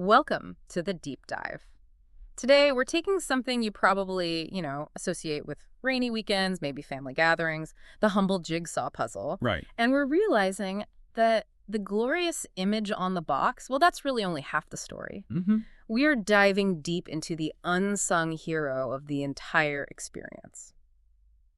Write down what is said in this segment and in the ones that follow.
Welcome to the deep dive. Today, we're taking something you probably, associate with rainy weekends, maybe family gatherings, the humble jigsaw puzzle. Right. And we're realizing that the glorious image on the box, well, that's really only half the story. Mm-hmm. We are diving deep into the unsung hero of the entire experience.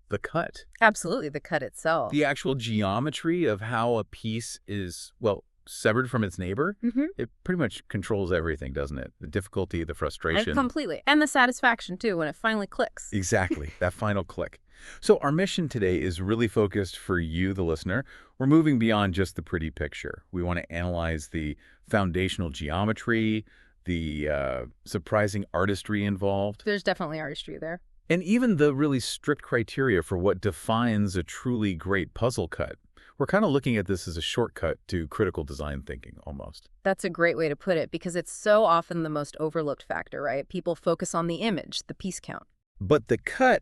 The cut. Absolutely, the cut itself. The actual geometry of how a piece is, well, severed from its neighbor. Mm-hmm. It pretty much controls everything, doesn't it? The difficulty, the frustration. Completely. And the satisfaction, too, when it finally clicks. Exactly. That final click. So our mission today is really focused for you, the listener. We're moving beyond just the pretty picture. We want to analyze the foundational geometry, the surprising artistry involved, There's definitely artistry there. and even the really strict criteria for what defines a truly great puzzle cut. We're kind of looking at this as a shortcut to critical design thinking, almost. That's a great way to put it because it's so often the most overlooked factor, right? People focus on the image, the piece count. But the cut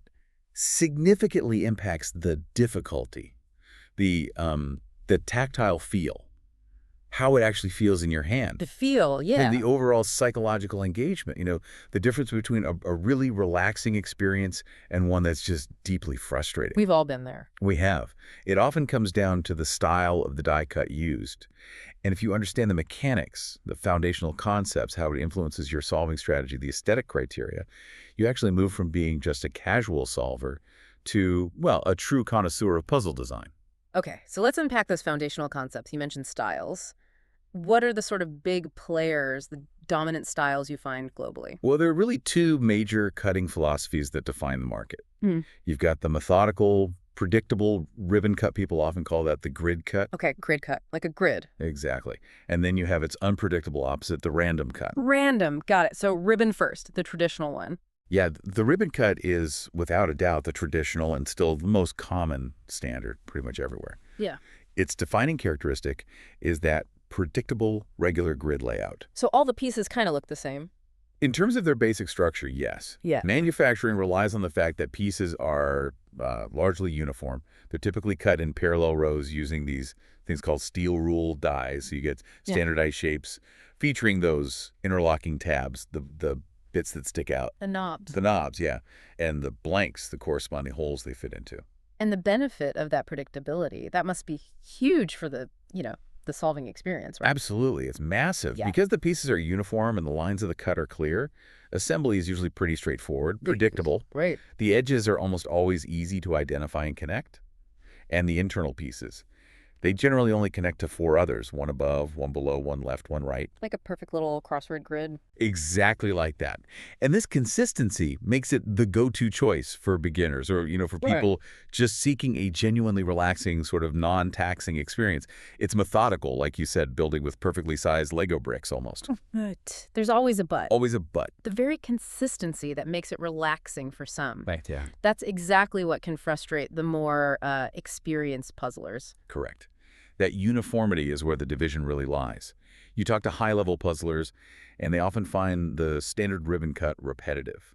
significantly impacts the difficulty, the tactile feel, how it actually feels in your hand. The feel, yeah. And the overall psychological engagement, the difference between a really relaxing experience and one that's just deeply frustrating. We've all been there. We have. It often comes down to the style of the die cut used. And if you understand the mechanics, the foundational concepts, how it influences your solving strategy, the aesthetic criteria, you actually move from being just a casual solver to, well, a true connoisseur of puzzle design. Okay, so let's unpack those foundational concepts. You mentioned styles. What are the sort of big players, the dominant styles you find globally? Well, there are really two major cutting philosophies that define the market. Hmm. You've got the methodical, predictable ribbon cut. People often call that the grid cut. Okay, grid cut, like a grid. Exactly. And then you have its unpredictable opposite, the random cut. Random, got it. So ribbon first, the traditional one. Yeah, the ribbon cut is, without a doubt, the traditional and still the most common standard pretty much everywhere. Yeah. Its defining characteristic is that predictable, regular grid layout. So all the pieces kind of look the same. In terms of their basic structure, yes. Yeah. Manufacturing relies on the fact that pieces are largely uniform. They're typically cut in parallel rows using these things called steel rule dies. So you get standardized shapes featuring those interlocking tabs, the bits that stick out. The knobs. The knobs, yeah. And the blanks, the corresponding holes they fit into. And the benefit of that predictability, that must be huge for the solving experience, right? Absolutely. It's massive. Yeah. Because the pieces are uniform and the lines of the cut are clear, assembly is usually pretty straightforward, predictable. Right. The edges are almost always easy to identify and connect. And the internal pieces, they generally only connect to 4 others, one above, one below, one left, one right. Like a perfect little crossword grid. Exactly like that. And this consistency makes it the go-to choice for beginners or, for people just seeking a genuinely relaxing, sort of non-taxing experience. It's methodical, like you said, building with perfectly sized Lego bricks almost. But there's always a but. Always a but. The very consistency that makes it relaxing for some. Right, yeah. That's exactly what can frustrate the more experienced puzzlers. Correct. That uniformity is where the division really lies. You talk to high-level puzzlers, and they often find the standard ribbon cut repetitive,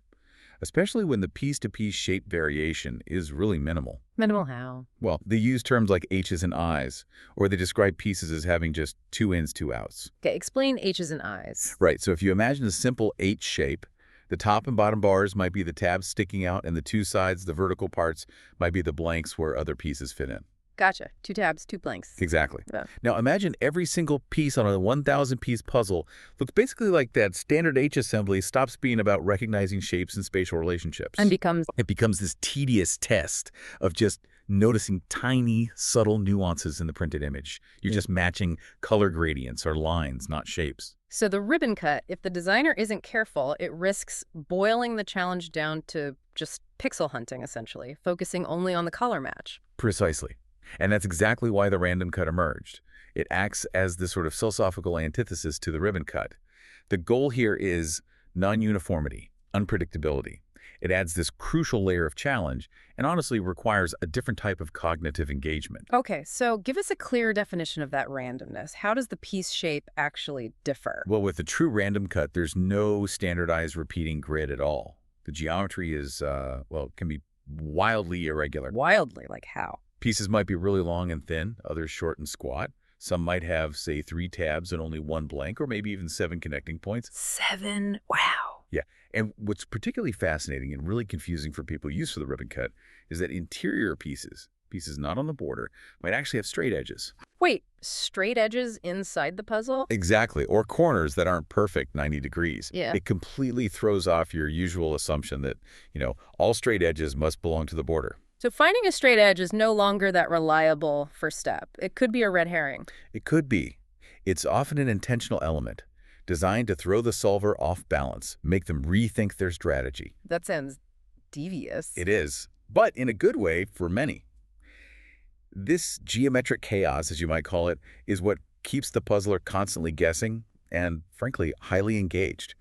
especially when the piece-to-piece shape variation is really minimal. Minimal how? Well, they use terms like H's and I's, or they describe pieces as having just 2 ins, 2 outs. Okay, explain H's and I's. Right, so if you imagine a simple H shape, the top and bottom bars might be the tabs sticking out, and the 2 sides, the vertical parts, might be the blanks where other pieces fit in. Gotcha. 2 tabs, 2 blanks. Exactly. Yeah. Now imagine every single piece on a 1,000-piece puzzle looks basically like that standard H assembly stops being about recognizing shapes and spatial relationships. And becomes... It becomes this tedious test of just noticing tiny, subtle nuances in the printed image. You're just matching color gradients or lines, not shapes. So the ribbon cut, if the designer isn't careful, it risks boiling the challenge down to just pixel hunting, essentially, focusing only on the color match. Precisely. And that's exactly why the random cut emerged. It acts as the sort of philosophical antithesis to the ribbon cut. The goal here is non-uniformity, unpredictability. It adds this crucial layer of challenge and honestly requires a different type of cognitive engagement. Okay, so give us a clear definition of that randomness. How does the piece shape actually differ? Well, with a true random cut, there's no standardized repeating grid at all. The geometry is, can be wildly irregular. Wildly, like how? Pieces might be really long and thin, others short and squat. Some might have, say, 3 tabs and only 1 blank, or maybe even 7 connecting points. 7? Wow. Yeah, and what's particularly fascinating and really confusing for people used to the ribbon cut is that interior pieces not on the border, might actually have straight edges. Wait, straight edges inside the puzzle? Exactly, or corners that aren't perfect 90 degrees. Yeah. It completely throws off your usual assumption that, all straight edges must belong to the border. So finding a straight edge is no longer that reliable first step. It could be a red herring. It could be. It's often an intentional element, designed to throw the solver off balance, make them rethink their strategy. That sounds devious. It is, but in a good way for many. This geometric chaos, as you might call it, is what keeps the puzzler constantly guessing and, frankly, highly engaged.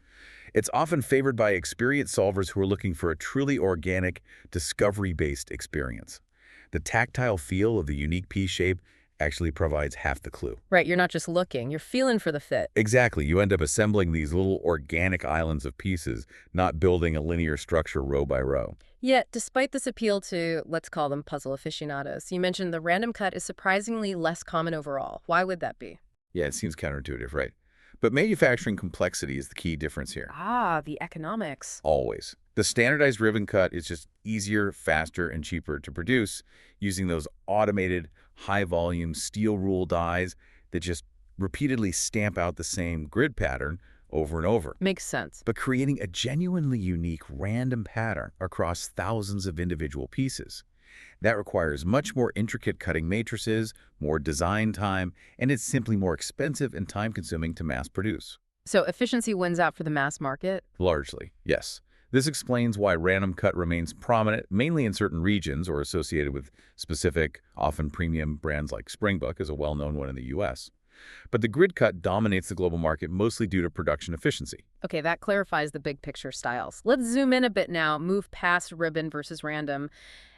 It's often favored by experienced solvers who are looking for a truly organic, discovery-based experience. The tactile feel of the unique piece shape actually provides half the clue. Right, you're not just looking, you're feeling for the fit. Exactly. You end up assembling these little organic islands of pieces, not building a linear structure row by row. Yet, despite this appeal to, let's call them puzzle aficionados, you mentioned the random cut is surprisingly less common overall. Why would that be? Yeah, it seems counterintuitive, right? But manufacturing complexity is the key difference here. Ah, the economics. Always. The standardized ribbon cut is just easier, faster, and cheaper to produce using those automated, high-volume steel rule dies that just repeatedly stamp out the same grid pattern over and over. Makes sense. But creating a genuinely unique random pattern across thousands of individual pieces, that requires much more intricate cutting matrices, more design time, and it's simply more expensive and time-consuming to mass produce. So efficiency wins out for the mass market? Largely, yes. This explains why random cut remains prominent, mainly in certain regions or associated with specific, often premium brands like Springbok is a well-known one in the U.S. But the grid cut dominates the global market mostly due to production efficiency. Okay, that clarifies the big picture styles. Let's zoom in a bit now, move past ribbon versus random,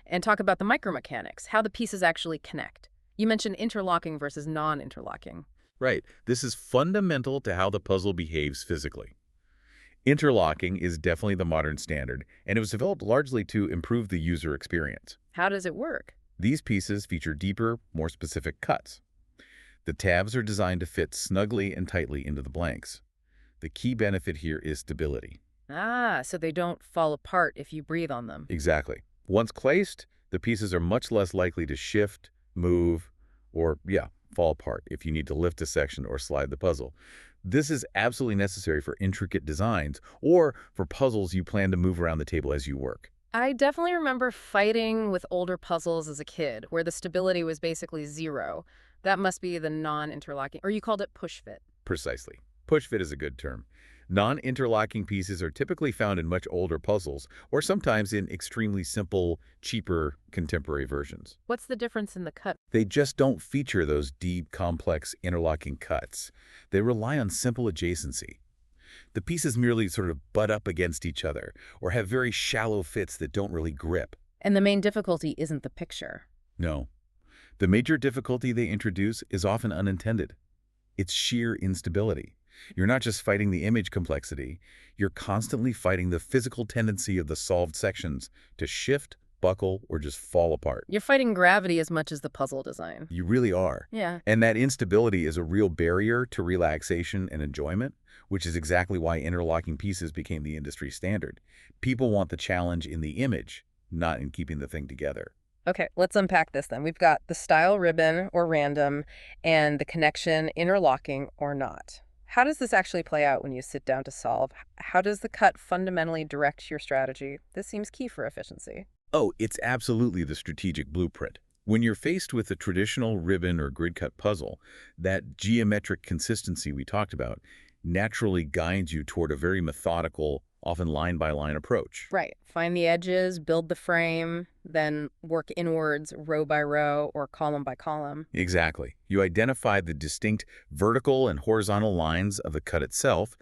and talk about the micromechanics, how the pieces actually connect. You mentioned interlocking versus non-interlocking. Right. This is fundamental to how the puzzle behaves physically. Interlocking is definitely the modern standard, and it was developed largely to improve the user experience. How does it work? These pieces feature deeper, more specific cuts. The tabs are designed to fit snugly and tightly into the blanks. The key benefit here is stability. Ah, so they don't fall apart if you breathe on them. Exactly. Once placed, the pieces are much less likely to shift, move, or, fall apart if you need to lift a section or slide the puzzle. This is absolutely necessary for intricate designs or for puzzles you plan to move around the table as you work. I definitely remember fighting with older puzzles as a kid, where the stability was basically zero. That must be the non-interlocking, or you called it push fit. Precisely. Push fit is a good term. Non-interlocking pieces are typically found in much older puzzles, or sometimes in extremely simple, cheaper, contemporary versions. What's the difference in the cut? They just don't feature those deep, complex, interlocking cuts. They rely on simple adjacency. The pieces merely sort of butt up against each other, or have very shallow fits that don't really grip. And the main difficulty isn't the picture. No. The major difficulty they introduce is often unintended. It's sheer instability. You're not just fighting the image complexity, you're constantly fighting the physical tendency of the solved sections to shift, buckle, or just fall apart. You're fighting gravity as much as the puzzle design. You really are. Yeah. And that instability is a real barrier to relaxation and enjoyment, which is exactly why interlocking pieces became the industry standard. People want the challenge in the image, not in keeping the thing together. Okay, let's unpack this then. We've got the style ribbon or random and the connection interlocking or not. How does this actually play out when you sit down to solve? How does the cut fundamentally direct your strategy? This seems key for efficiency. Oh, it's absolutely the strategic blueprint. When you're faced with a traditional ribbon or grid cut puzzle, that geometric consistency we talked about naturally guides you toward a very methodical, often line-by-line approach. Right. Find the edges, build the frame, then work inwards row by row or column by column. Exactly. You identify the distinct vertical and horizontal lines of the cut itself,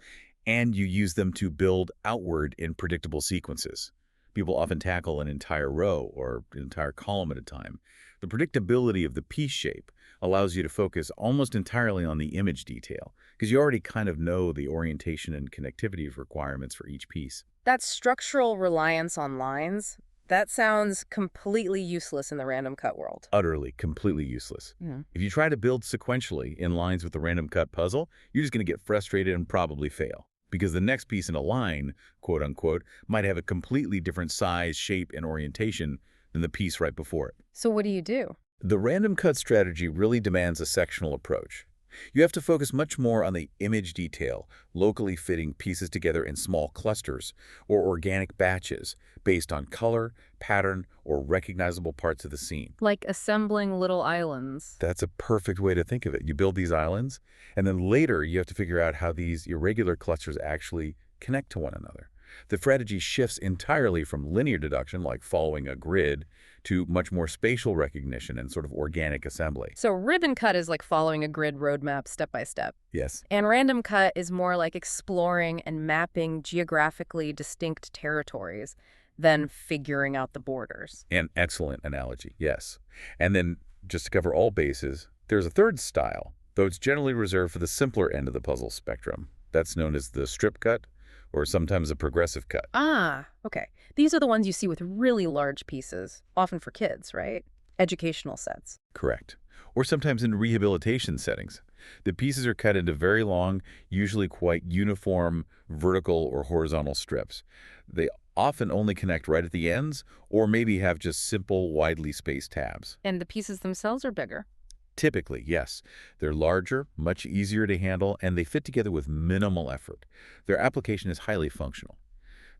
and you use them to build outward in predictable sequences. People often tackle an entire row or an entire column at a time. The predictability of the piece shape allows you to focus almost entirely on the image detail, because you already kind of know the orientation and connectivity requirements for each piece. That structural reliance on lines, That sounds completely useless in the random cut world. Utterly, completely useless. Yeah. If you try to build sequentially in lines with the random cut puzzle, you're just going to get frustrated and probably fail. Because the next piece in a line, quote unquote, might have a completely different size, shape, and orientation than the piece right before it. So what do you do? The random cut strategy really demands a sectional approach. You have to focus much more on the image detail, locally fitting pieces together in small clusters or organic batches based on color, pattern, or recognizable parts of the scene. Like assembling little islands. That's a perfect way to think of it. You build these islands, and then later you have to figure out how these irregular clusters actually connect to one another. The strategy shifts entirely from linear deduction, like following a grid, to much more spatial recognition and sort of organic assembly. So ribbon cut is like following a grid roadmap step by step. Yes. And random cut is more like exploring and mapping geographically distinct territories than figuring out the borders. An excellent analogy, yes. And then, just to cover all bases, there's a third style, though it's generally reserved for the simpler end of the puzzle spectrum. That's known as the strip cut, or sometimes a progressive cut. Ah, okay. These are the ones you see with really large pieces, often for kids, right? Educational sets. Correct. Or sometimes in rehabilitation settings. The pieces are cut into very long, usually quite uniform vertical or horizontal strips. They often only connect right at the ends, or maybe have just simple, widely spaced tabs. And the pieces themselves are bigger. Typically, yes. They're larger, much easier to handle, and they fit together with minimal effort. Their application is highly functional.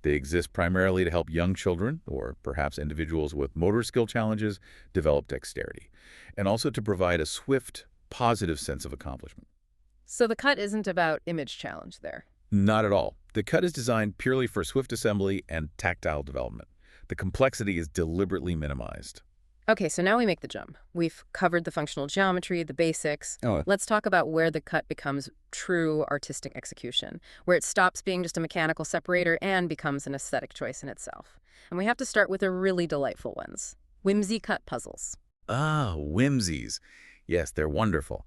They exist primarily to help young children, or perhaps individuals with motor skill challenges, develop dexterity, and also to provide a swift, positive sense of accomplishment. So the cut isn't about image challenge there. Not at all. The cut is designed purely for swift assembly and tactile development. The complexity is deliberately minimized. Okay, so now we make the jump. We've covered the functional geometry, the basics. Oh, Let's talk about where the cut becomes true artistic execution, where it stops being just a mechanical separator and becomes an aesthetic choice in itself. And we have to start with the really delightful ones, whimsy cut puzzles. Whimsies. Yes, they're wonderful.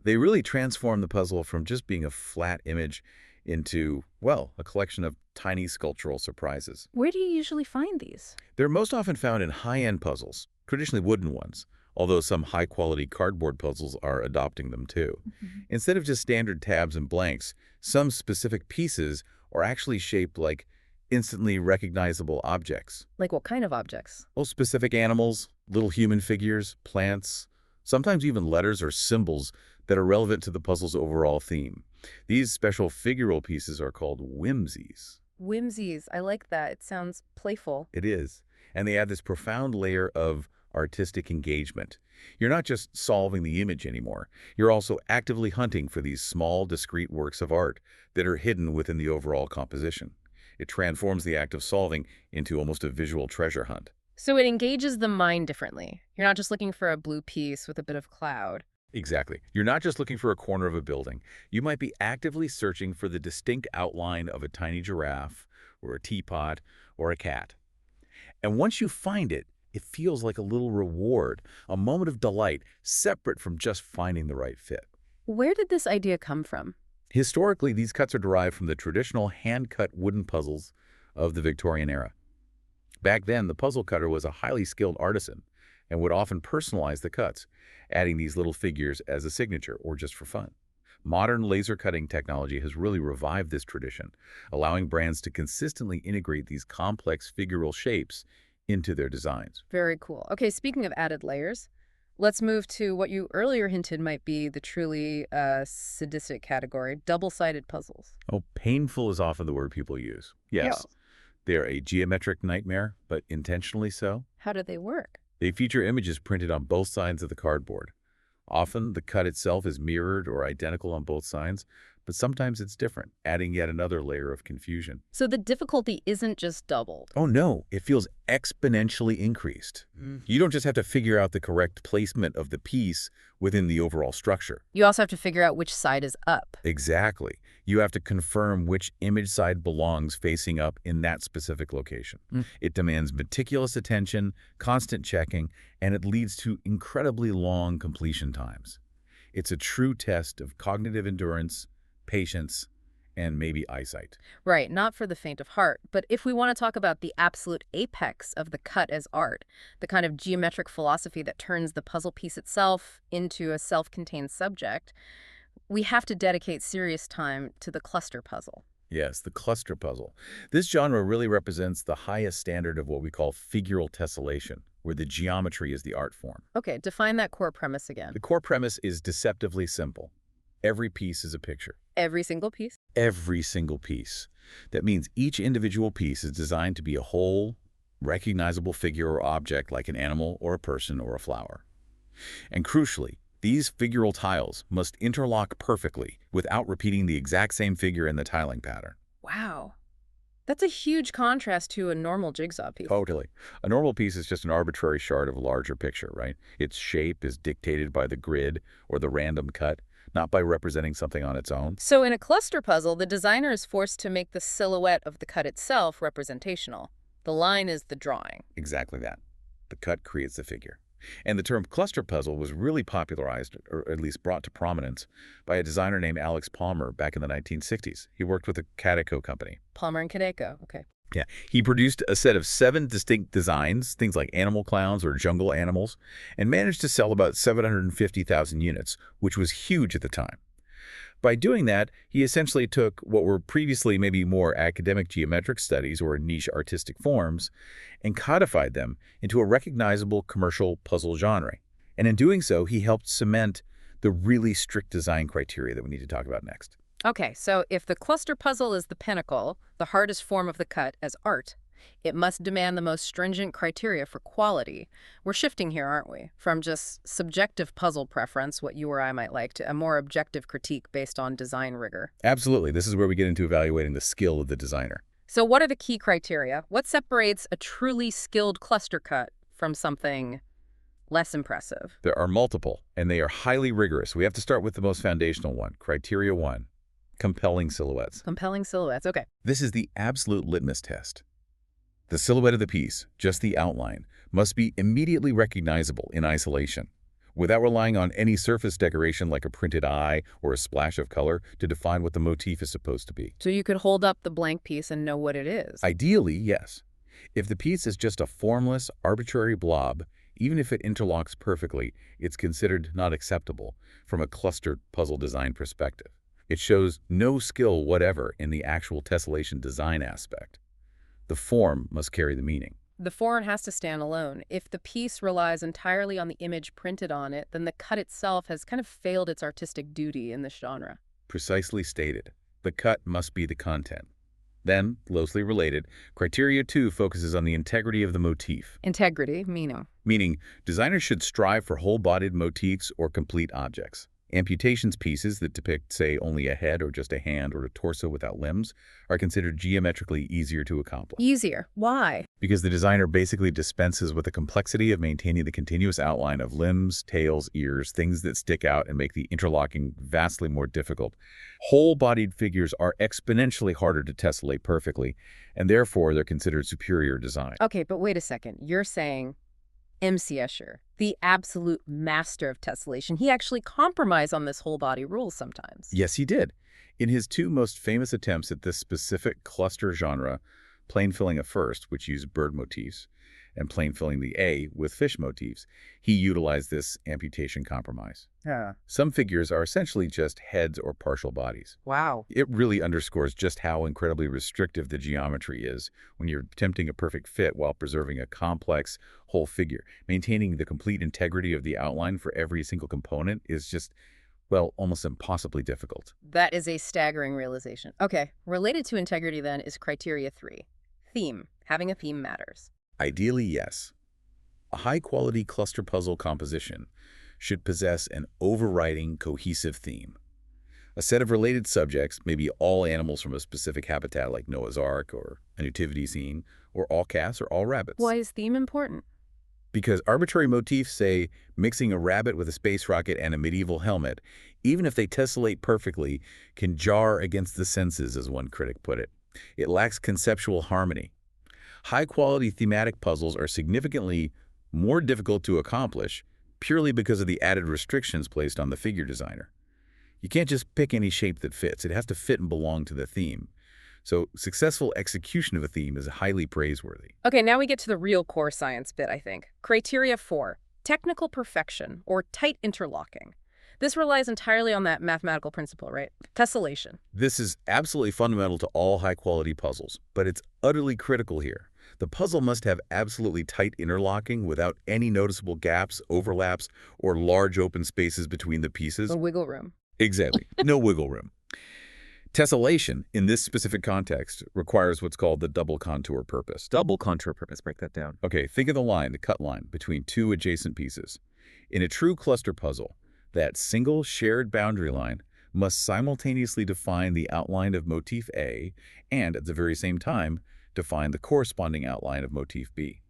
They really transform the puzzle from just being a flat image into, well, a collection of tiny sculptural surprises. Where do you usually find these? They're most often found in high-end puzzles, traditionally wooden ones, although some high-quality cardboard puzzles are adopting them too. Instead of just standard tabs and blanks, some specific pieces are actually shaped like instantly recognizable objects. Like what kind of objects? Well, specific animals, little human figures, plants, sometimes even letters or symbols that are relevant to the puzzle's overall theme. These special figural pieces are called whimsies. Whimsies. I like that. It sounds playful. It is. And they add this profound layer of artistic engagement. You're not just solving the image anymore. You're also actively hunting for these small, discrete works of art that are hidden within the overall composition. It transforms the act of solving into almost a visual treasure hunt. So it engages the mind differently. You're not just looking for a blue piece with a bit of cloud. Exactly. You're not just looking for a corner of a building. You might be actively searching for the distinct outline of a tiny giraffe, or a teapot, or a cat. And once you find it, it feels like a little reward, a moment of delight, separate from just finding the right fit. Where did this idea come from? Historically, these cuts are derived from the traditional hand-cut wooden puzzles of the Victorian era. Back then, the puzzle cutter was a highly skilled artisan and would often personalize the cuts, adding these little figures as a signature or just for fun. Modern laser cutting technology has really revived this tradition, allowing brands to consistently integrate these complex figural shapes into their designs. Very cool. Okay, speaking of added layers, let's move to what you earlier hinted might be the truly sadistic category, double-sided puzzles. Oh, painful is often the word people use. Yes, they're a geometric nightmare, but intentionally so. How do they work? They feature images printed on both sides of the cardboard. Often, the cut itself is mirrored or identical on both sides, but sometimes it's different, adding yet another layer of confusion. So the difficulty isn't just doubled. Oh no, it feels exponentially increased. You don't just have to figure out the correct placement of the piece within the overall structure. You also have to figure out which side is up. Exactly. You have to confirm which image side belongs facing up in that specific location. It demands meticulous attention, constant checking, and it leads to incredibly long completion times. It's a true test of cognitive endurance, patience, and maybe eyesight. Right, not for the faint of heart. But if we want to talk about the absolute apex of the cut as art, the kind of geometric philosophy that turns the puzzle piece itself into a self-contained subject, we have to dedicate serious time to the cluster puzzle. Yes, the cluster puzzle. This genre really represents the highest standard of what we call figural tessellation, where the geometry is the art form. Okay, define that core premise again. The core premise is deceptively simple. Every piece is a picture. Every single piece? Every single piece. That means each individual piece is designed to be a whole, recognizable figure or object like an animal or a person or a flower. And crucially, these figural tiles must interlock perfectly without repeating the exact same figure in the tiling pattern. Wow. That's a huge contrast to a normal jigsaw piece. Totally. A normal piece is just an arbitrary shard of a larger picture, right? Its shape is dictated by the grid or the random cut, not by representing something on its own. So in a cluster puzzle, the designer is forced to make the silhouette of the cut itself representational. The line is the drawing. Exactly that. The cut creates the figure. And the term cluster puzzle was really popularized, or at least brought to prominence, by a designer named Alex Palmer back in the 1960s. He worked with the Kadeco company. Palmer and Kadeko, okay. Yeah, he produced a set of 7 distinct designs, things like animal clowns or jungle animals, and managed to sell about 750,000 units, which was huge at the time. By doing that, he essentially took what were previously maybe more academic geometric studies or niche artistic forms and codified them into a recognizable commercial puzzle genre. And in doing so, he helped cement the really strict design criteria that we need to talk about next. Okay, so if the cluster puzzle is the pinnacle, the hardest form of the cut as art, it must demand the most stringent criteria for quality. We're shifting here, aren't we? From just subjective puzzle preference, what you or I might like, to a more objective critique based on design rigor. Absolutely. This is where we get into evaluating the skill of the designer. So what are the key criteria? What separates a truly skilled cluster cut from something less impressive? There are multiple, and they are highly rigorous. We have to start with the most foundational one, criteria 1, compelling silhouettes. Compelling silhouettes, okay. This is the absolute litmus test. The silhouette of the piece, just the outline, must be immediately recognizable in isolation, without relying on any surface decoration like a printed eye or a splash of color to define what the motif is supposed to be. So you could hold up the blank piece and know what it is. Ideally, yes. If the piece is just a formless, arbitrary blob, even if it interlocks perfectly, it's considered not acceptable from a clustered puzzle design perspective. It shows no skill whatever in the actual tessellation design aspect. The form must carry the meaning. The form has to stand alone. If the piece relies entirely on the image printed on it, then the cut itself has kind of failed its artistic duty in this genre. Precisely stated. The cut must be the content. Then, closely related, criteria 2 focuses on the integrity of the motif. Integrity, meaning? Meaning, designers should strive for whole-bodied motifs or complete objects. Amputations pieces that depict, say, only a head or just a hand or a torso without limbs are considered geometrically easier to accomplish. Easier. Why? Because the designer basically dispenses with the complexity of maintaining the continuous outline of limbs, tails, ears, things that stick out and make the interlocking vastly more difficult. Whole-bodied figures are exponentially harder to tessellate perfectly, and therefore they're considered superior design. Okay, but wait a second. You're saying M.C. Escher, the absolute master of tessellation, he actually compromised on this whole body rule sometimes. Yes, he did. In his 2 most famous attempts at this specific cluster genre, plain filling a first, which used bird motifs, and plain filling the A with fish motifs, he utilized this amputation compromise. Yeah. Some figures are essentially just heads or partial bodies. Wow. It really underscores just how incredibly restrictive the geometry is when you're attempting a perfect fit while preserving a complex whole figure. Maintaining the complete integrity of the outline for every single component is just, well, almost impossibly difficult. That is a staggering realization. Okay, related to integrity then is criteria 3. Theme. Having a theme matters. Ideally, yes. A high-quality cluster puzzle composition should possess an overriding, cohesive theme. A set of related subjects, maybe all animals from a specific habitat like Noah's Ark or a nativity scene, or all cats or all rabbits. Why is theme important? Because arbitrary motifs, say, mixing a rabbit with a space rocket and a medieval helmet, even if they tessellate perfectly, can jar against the senses, as one critic put it. It lacks conceptual harmony. High-quality thematic puzzles are significantly more difficult to accomplish purely because of the added restrictions placed on the figure designer. You can't just pick any shape that fits. It has to fit and belong to the theme. So successful execution of a theme is highly praiseworthy. Okay, now we get to the real core science bit, I think. Criteria 4, technical perfection, or tight interlocking. This relies entirely on that mathematical principle, right? Tessellation. This is absolutely fundamental to all high-quality puzzles, but it's utterly critical here. The puzzle must have absolutely tight interlocking without any noticeable gaps, overlaps, or large open spaces between the pieces. The wiggle room. Exactly. No wiggle room. Tessellation, in this specific context, requires what's called the double contour purpose. Double contour purpose, break that down. Okay, think of the line, the cut line, between two adjacent pieces. In a true cluster puzzle, that single shared boundary line must simultaneously define the outline of motif A and, at the very same time, define the corresponding outline of motif B.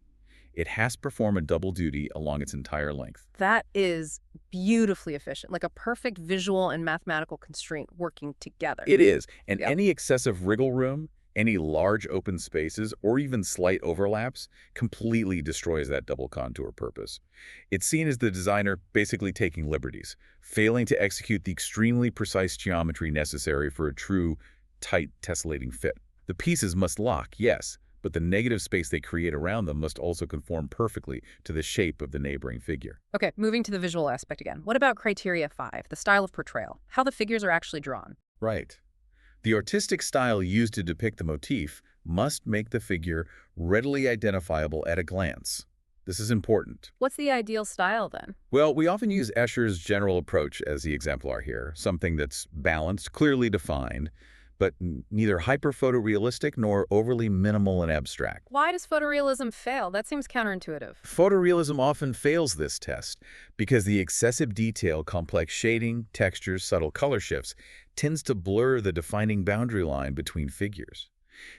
It has to perform a double duty along its entire length. That is beautifully efficient, like a perfect visual and mathematical constraint working together. It is, and Yep. any excessive wriggle room, any large open spaces, or even slight overlaps completely destroys that double contour purpose. It's seen as the designer basically taking liberties, failing to execute the extremely precise geometry necessary for a true, tight, tessellating fit. The pieces must lock, yes, but the negative space they create around them must also conform perfectly to the shape of the neighboring figure. Okay, moving to the visual aspect again. What about criteria 5, the style of portrayal? How the figures are actually drawn. Right. The artistic style used to depict the motif must make the figure readily identifiable at a glance. This is important. What's the ideal style then? Well, we often use Escher's general approach as the exemplar here, something that's balanced, clearly defined, but neither hyper-photorealistic nor overly minimal and abstract. Why does photorealism fail? That seems counterintuitive. Photorealism often fails this test because the excessive detail, complex shading, textures, subtle color shifts tends to blur the defining boundary line between figures.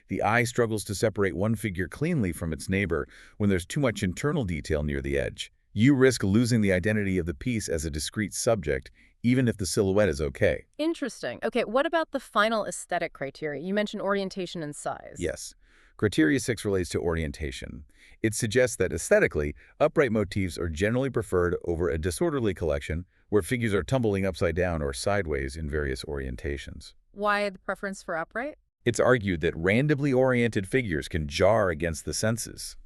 The eye struggles to separate one figure cleanly from its neighbor when there's too much internal detail near the edge. You risk losing the identity of the piece as a discrete subject, even if the silhouette is okay. Interesting. Okay, what about the final aesthetic criteria? You mentioned orientation and size. Yes. Criteria 6 relates to orientation. It suggests that aesthetically, upright motifs are generally preferred over a disorderly collection where figures are tumbling upside down or sideways in various orientations. Why the preference for upright? It's argued that randomly oriented figures can jar against the senses.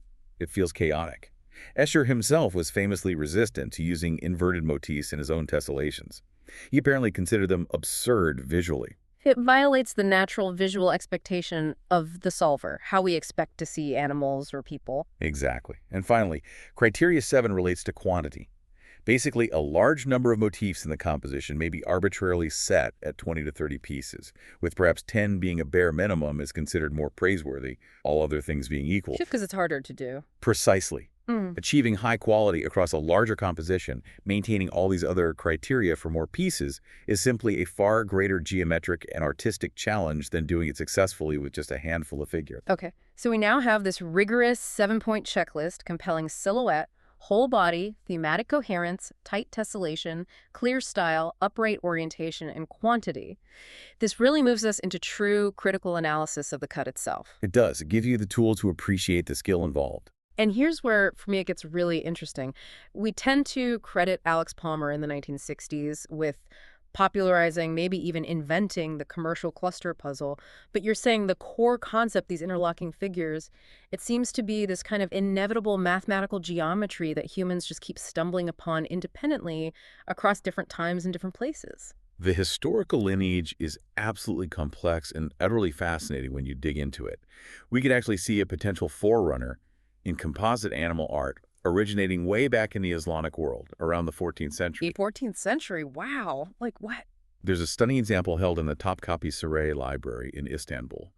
It feels chaotic. Escher himself was famously resistant to using inverted motifs in his own tessellations. He apparently considered them absurd visually. It violates the natural visual expectation of the solver, how we expect to see animals or people. Exactly. And finally, criteria 7 relates to quantity. Basically, a large number of motifs in the composition may be arbitrarily set at 20 to 30 pieces, with perhaps 10 being a bare minimum is considered more praiseworthy, all other things being equal. Just because it's harder to do. Precisely. Achieving high quality across a larger composition, maintaining all these other criteria for more pieces, is simply a far greater geometric and artistic challenge than doing it successfully with just a handful of figures. Okay, so we now have this rigorous 7-point checklist, compelling silhouette, whole body, thematic coherence, tight tessellation, clear style, upright orientation, and quantity. This really moves us into true critical analysis of the cut itself. It does. It gives you the tool to appreciate the skill involved. And here's where, for me, it gets really interesting. We tend to credit Alex Palmer in the 1960s with popularizing, maybe even inventing the commercial cluster puzzle. But you're saying the core concept, these interlocking figures, it seems to be this kind of inevitable mathematical geometry that humans just keep stumbling upon independently across different times and different places. The historical lineage is absolutely complex and utterly fascinating when you dig into it. We could actually see a potential forerunner in composite animal art originating way back in the Islamic world around the 14th century. The 14th century, wow. Like what? There's a stunning example held in the Topkapi Saray Library in Istanbul.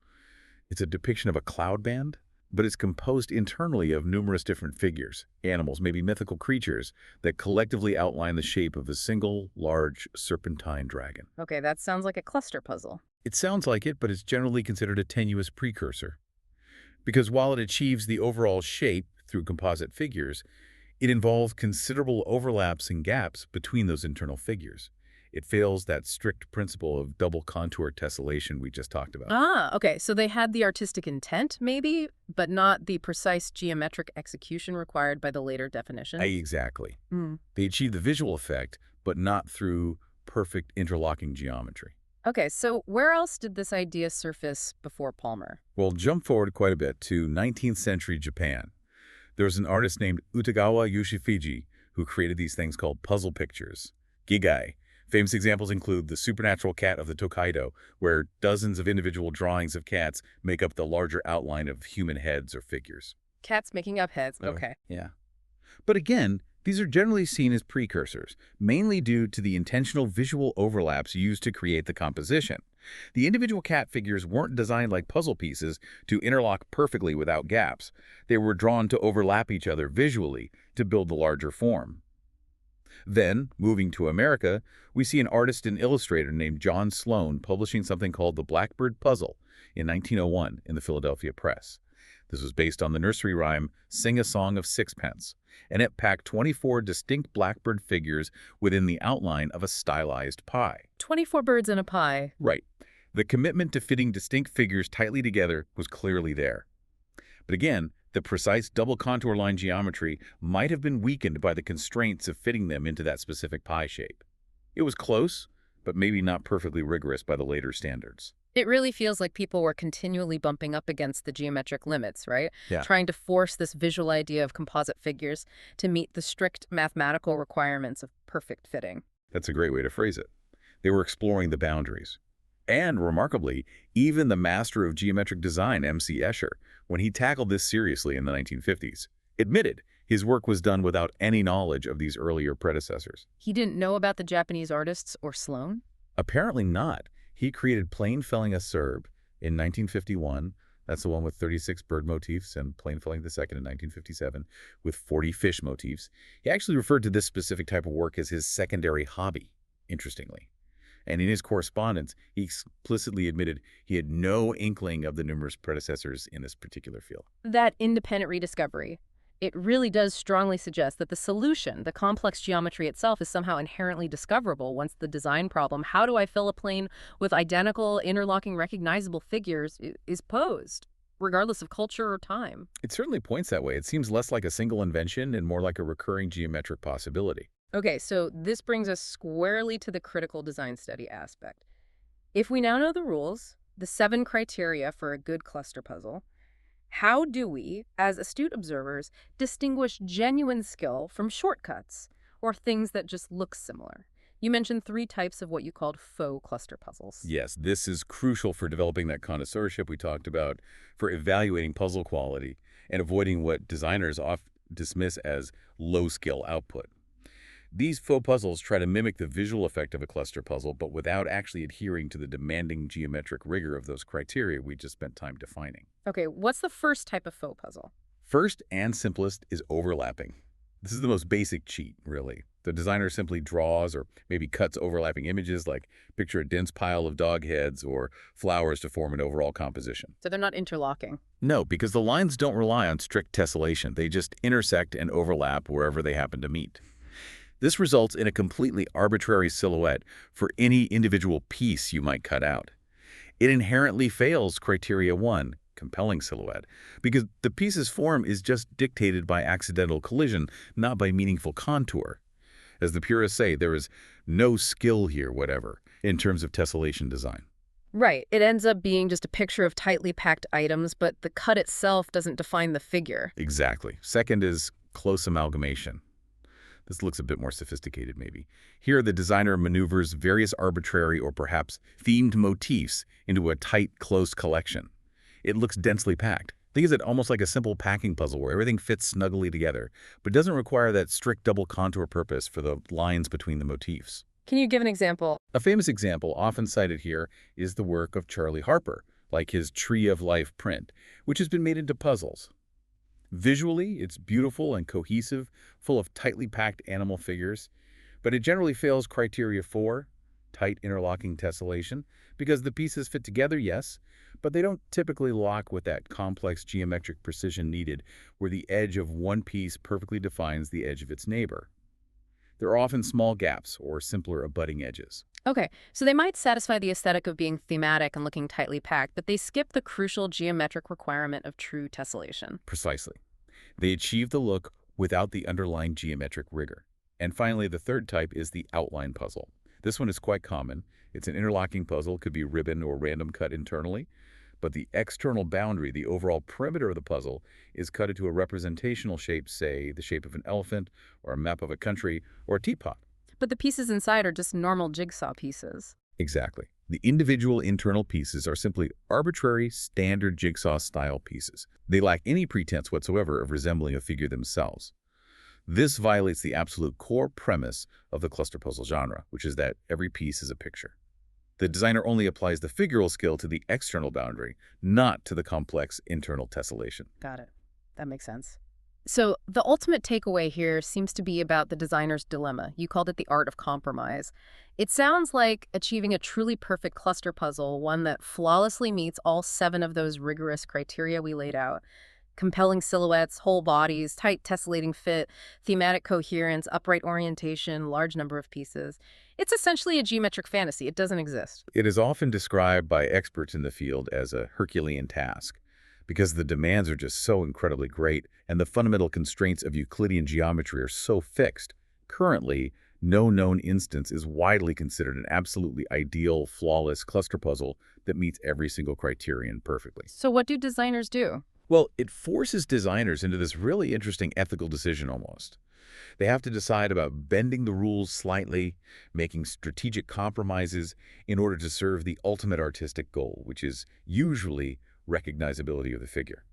It's a depiction of a cloud band, but it's composed internally of numerous different figures, animals, maybe mythical creatures, that collectively outline the shape of a single, large, serpentine dragon. Okay, that sounds like a cluster puzzle. It sounds like it, but it's generally considered a tenuous precursor. Because while it achieves the overall shape through composite figures, it involves considerable overlaps and gaps between those internal figures. It fails that strict principle of double contour tessellation we just talked about. Ah, okay. So they had the artistic intent, maybe, but not the precise geometric execution required by the later definition. Exactly. Mm. They achieve the visual effect, but not through perfect interlocking geometry. Okay, so where else did this idea surface before Palmer? Well, jump forward quite a bit to 19th century Japan. There was an artist named Utagawa Yoshifiji who created these things called puzzle pictures, gigai. Famous examples include the supernatural cat of the Tokaido, where dozens of individual drawings of cats make up the larger outline of human heads or figures. Cats making up heads. Oh, Okay. yeah. But again, these are generally seen as precursors, mainly due to the intentional visual overlaps used to create the composition. The individual cat figures weren't designed like puzzle pieces to interlock perfectly without gaps. They were drawn to overlap each other visually to build the larger form. Then, moving to America, we see an artist and illustrator named John Sloan publishing something called The Blackbird Puzzle in 1901 in the Philadelphia Press. This was based on the nursery rhyme Sing a Song of Sixpence, and it packed 24 distinct blackbird figures within the outline of a stylized pie. 24 birds in a pie. Right. The commitment to fitting distinct figures tightly together was clearly there. But again, the precise double contour line geometry might have been weakened by the constraints of fitting them into that specific pie shape. It was close, but maybe not perfectly rigorous by the later standards. It really feels like people were continually bumping up against the geometric limits, right? Yeah. Trying to force this visual idea of composite figures to meet the strict mathematical requirements of perfect fitting. That's a great way to phrase it. They were exploring the boundaries. And, remarkably, even the master of geometric design, M.C. Escher, when he tackled this seriously in the 1950s, admitted his work was done without any knowledge of these earlier predecessors. He didn't know about the Japanese artists or Sloan? Apparently not. He created Plain Felling a Serb in 1951. That's the one with 36 bird motifs, and Plain Felling II in 1957 with 40 fish motifs. He actually referred to this specific type of work as his secondary hobby, interestingly. And in his correspondence, he explicitly admitted he had no inkling of the numerous predecessors in this particular field. That independent rediscovery, it really does strongly suggest that the solution, the complex geometry itself, is somehow inherently discoverable once the design problem, how do I fill a plane with identical, interlocking, recognizable figures, is posed, regardless of culture or time. It certainly points that way. It seems less like a single invention and more like a recurring geometric possibility. Okay, so this brings us squarely to the critical design study aspect. If we now know the rules, the 7 criteria for a good cluster puzzle, how do we, as astute observers, distinguish genuine skill from shortcuts or things that just look similar? You mentioned 3 types of what you called faux cluster puzzles. Yes, this is crucial for developing that connoisseurship we talked about, for evaluating puzzle quality, and avoiding what designers often dismiss as low-skill output. These faux puzzles try to mimic the visual effect of a cluster puzzle, but without actually adhering to the demanding geometric rigor of those criteria we just spent time defining. Okay, what's the first type of faux puzzle? First and simplest is overlapping. This is the most basic cheat, really. The designer simply draws or maybe cuts overlapping images, like picture a dense pile of dog heads or flowers to form an overall composition. So they're not interlocking. No, because the lines don't rely on strict tessellation. They just intersect and overlap wherever they happen to meet. This results in a completely arbitrary silhouette for any individual piece you might cut out. It inherently fails criteria 1, compelling silhouette, because the piece's form is just dictated by accidental collision, not by meaningful contour. As the purists say, there is no skill here, whatever, in terms of tessellation design. Right. It ends up being just a picture of tightly packed items, but the cut itself doesn't define the figure. Exactly. Second is close amalgamation. This looks a bit more sophisticated, maybe. Here, the designer maneuvers various arbitrary or perhaps themed motifs into a tight, close collection. It looks densely packed. Think of it almost like a simple packing puzzle where everything fits snugly together, but doesn't require that strict double contour purpose for the lines between the motifs. Can you give an example? A famous example, often cited here, is the work of Charlie Harper, like his Tree of Life print, which has been made into puzzles. Visually, it's beautiful and cohesive, full of tightly packed animal figures, but it generally fails criteria 4, tight interlocking tessellation, because the pieces fit together, yes, but they don't typically lock with that complex geometric precision needed where the edge of one piece perfectly defines the edge of its neighbor. There are often small gaps or simpler abutting edges. Okay, so they might satisfy the aesthetic of being thematic and looking tightly packed, but they skip the crucial geometric requirement of true tessellation. Precisely. They achieve the look without the underlying geometric rigor. And finally, the third type is the outline puzzle. This one is quite common. It's an interlocking puzzle, could be ribbon or random cut internally, but the external boundary, the overall perimeter of the puzzle, is cut into a representational shape, say the shape of an elephant or a map of a country or a teapot. But the pieces inside are just normal jigsaw pieces. Exactly. The individual internal pieces are simply arbitrary, standard jigsaw-style pieces. They lack any pretense whatsoever of resembling a figure themselves. This violates the absolute core premise of the cluster puzzle genre, which is that every piece is a picture. The designer only applies the figural skill to the external boundary, not to the complex internal tessellation. Got it. That makes sense. So the ultimate takeaway here seems to be about the designer's dilemma. You called it the art of compromise. It sounds like achieving a truly perfect cluster puzzle, one that flawlessly meets all 7 of those rigorous criteria we laid out. Compelling silhouettes, whole bodies, tight tessellating fit, thematic coherence, upright orientation, large number of pieces. It's essentially a geometric fantasy. It doesn't exist. It is often described by experts in the field as a Herculean task, because the demands are just so incredibly great and the fundamental constraints of Euclidean geometry are so fixed. Currently, no known instance is widely considered an absolutely ideal, flawless cluster puzzle that meets every single criterion perfectly. So what do designers do? Well, it forces designers into this really interesting ethical decision almost. They have to decide about bending the rules slightly, making strategic compromises in order to serve the ultimate artistic goal, which is usually recognizability of the figure.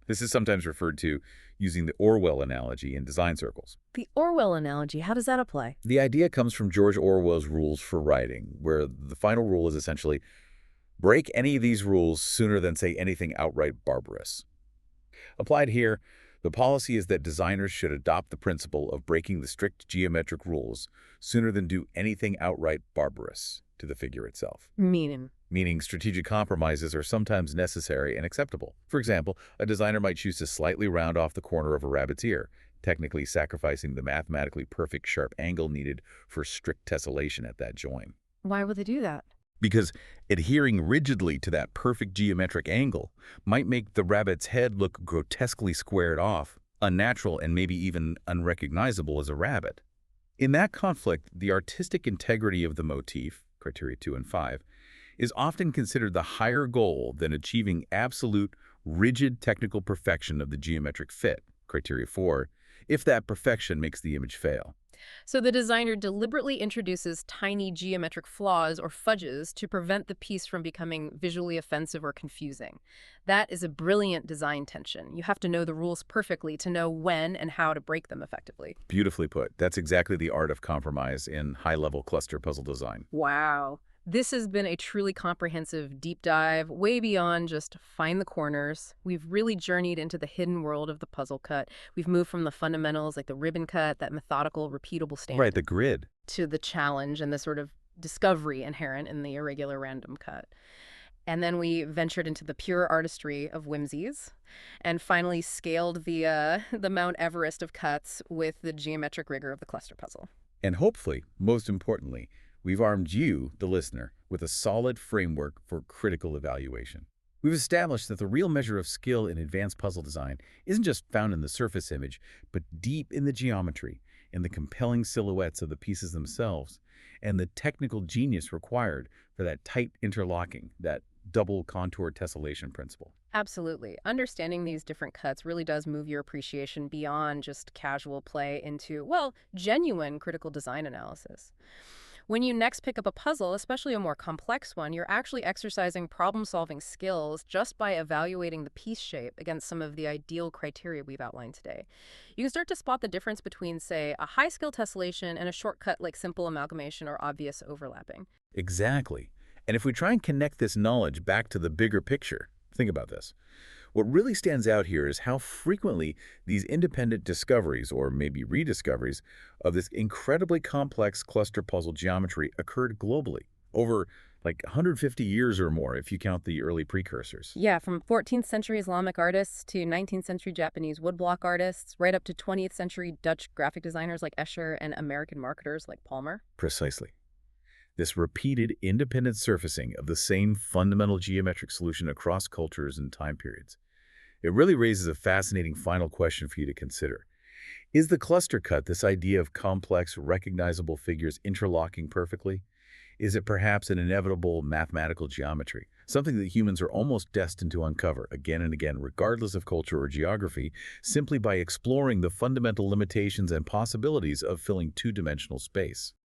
This is sometimes referred to using the Orwell analogy in design circles. The Orwell analogy, how does that apply? The idea comes from George Orwell's rules for writing, where the final rule is essentially break any of these rules sooner than say anything outright barbarous. Applied here, the policy is that designers should adopt the principle of breaking the strict geometric rules sooner than do anything outright barbarous to the figure itself. Meaning strategic compromises are sometimes necessary and acceptable. For example, a designer might choose to slightly round off the corner of a rabbit's ear, technically sacrificing the mathematically perfect sharp angle needed for strict tessellation at that joint. Why would they do that? Because adhering rigidly to that perfect geometric angle might make the rabbit's head look grotesquely squared off, unnatural, and maybe even unrecognizable as a rabbit. In that conflict, the artistic integrity of the motif, criteria 2 and 5, is often considered the higher goal than achieving absolute, rigid technical perfection of the geometric fit, criteria 4, if that perfection makes the image fail. So the designer deliberately introduces tiny geometric flaws or fudges to prevent the piece from becoming visually offensive or confusing. That is a brilliant design tension. You have to know the rules perfectly to know when and how to break them effectively. Beautifully put. That's exactly the art of compromise in high-level cluster puzzle design. Wow. This has been a truly comprehensive deep dive, way beyond just find the corners. We've really journeyed into the hidden world of the puzzle cut. We've moved from the fundamentals like the ribbon cut, that methodical, repeatable standard, Right, the grid. to the challenge and the sort of discovery inherent in the irregular random cut. And then we ventured into the pure artistry of whimsies and finally scaled the Mount Everest of cuts with the geometric rigor of the cluster puzzle. And hopefully, most importantly, we've armed you, the listener, with a solid framework for critical evaluation. We've established that the real measure of skill in advanced puzzle design isn't just found in the surface image, but deep in the geometry, in the compelling silhouettes of the pieces themselves, and the technical genius required for that tight interlocking, that double contour tessellation principle. Absolutely. Understanding these different cuts really does move your appreciation beyond just casual play into, well, genuine critical design analysis. When you next pick up a puzzle, especially a more complex one, you're actually exercising problem-solving skills just by evaluating the piece shape against some of the ideal criteria we've outlined today. You can start to spot the difference between, say, a high-skill tessellation and a shortcut like simple amalgamation or obvious overlapping. Exactly. And if we try and connect this knowledge back to the bigger picture, think about this. What really stands out here is how frequently these independent discoveries, or maybe rediscoveries, of this incredibly complex cluster puzzle geometry occurred globally, over like 150 years or more if you count the early precursors. Yeah, from 14th century Islamic artists to 19th century Japanese woodblock artists, right up to 20th century Dutch graphic designers like Escher and American marketers like Palmer. Precisely. This repeated independent surfacing of the same fundamental geometric solution across cultures and time periods. It really raises a fascinating final question for you to consider. Is the cluster cut, this idea of complex, recognizable figures interlocking perfectly, Is it perhaps an inevitable mathematical geometry, something that humans are almost destined to uncover again and again, regardless of culture or geography, simply by exploring the fundamental limitations and possibilities of filling two-dimensional space?